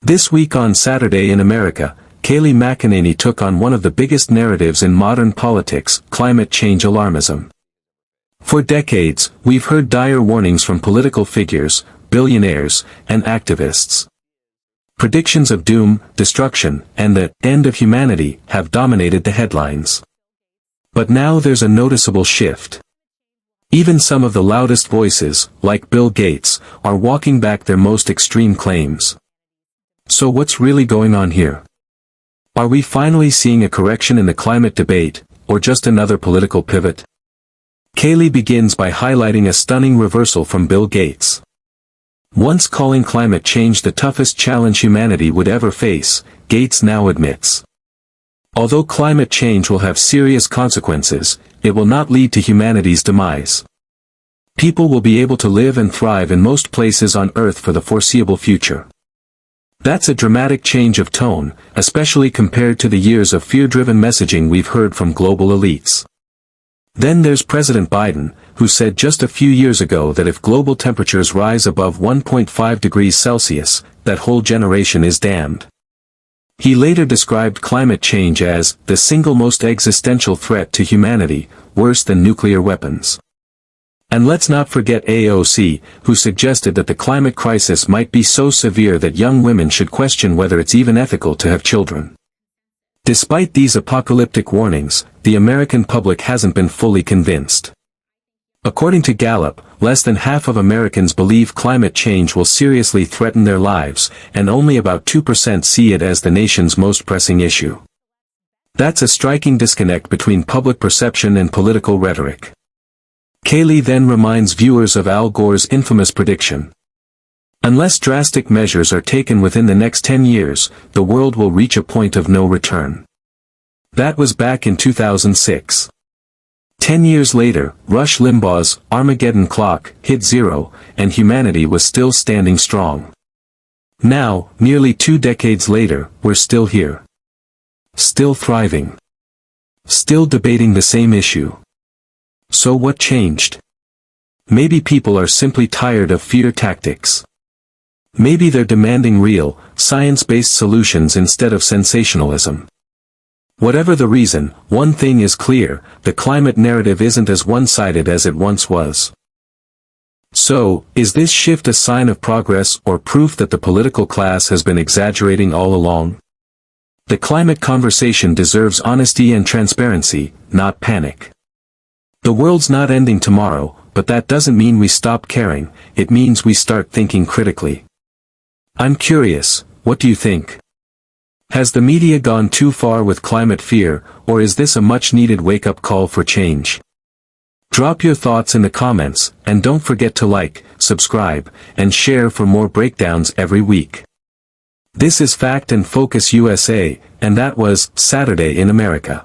This week on Saturday in America, Kayleigh McEnany took on one of the biggest narratives in modern politics, climate change alarmism. For decades, we've heard dire warnings from political figures, billionaires, and activists. Predictions of doom, destruction, and the end of humanity have dominated the headlines. But now there's a noticeable shift. Even some of the loudest voices, like Bill Gates, are walking back their most extreme claims. So what's really going on here? Are we finally seeing a correction in the climate debate, or just another political pivot? Kayleigh begins by highlighting a stunning reversal from Bill Gates. Once calling climate change the toughest challenge humanity would ever face, Gates now admits. Although climate change will have serious consequences, it will not lead to humanity's demise. People will be able to live and thrive in most places on Earth for the foreseeable future. That's a dramatic change of tone, especially compared to the years of fear-driven messaging we've heard from global elites. Then there's President Biden, who said just a few years ago that if global temperatures rise above 1.5 degrees Celsius, that whole generation is damned. He later described climate change as the single most existential threat to humanity, worse than nuclear weapons. And let's not forget AOC, who suggested that the climate crisis might be so severe that young women should question whether it's even ethical to have children. Despite these apocalyptic warnings, the American public hasn't been fully convinced. According to Gallup, less than half of Americans believe climate change will seriously threaten their lives, and only about 2% see it as the nation's most pressing issue. That's a striking disconnect between public perception and political rhetoric. Kayleigh then reminds viewers of Al Gore's infamous prediction. Unless drastic measures are taken within the next 10 years, the world will reach a point of no return. That was back in 2006. 10 years later, Rush Limbaugh's Armageddon clock hit zero, and humanity was still standing strong. Now, nearly 2 decades later, we're still here. Still thriving. Still debating the same issue. So what changed? Maybe people are simply tired of fear tactics. Maybe they're demanding real, science-based solutions instead of sensationalism. Whatever the reason, one thing is clear, the climate narrative isn't as one-sided as it once was. So, is this shift a sign of progress or proof that the political class has been exaggerating all along? The climate conversation deserves honesty and transparency, not panic. The world's not ending tomorrow, but that doesn't mean we stop caring, it means we start thinking critically. I'm curious, what do you think? Has the media gone too far with climate fear, or is this a much-needed wake-up call for change? Drop your thoughts in the comments, and don't forget to like, subscribe, and share for more breakdowns every week. This is Fact and Focus USA, and that was Saturday in America.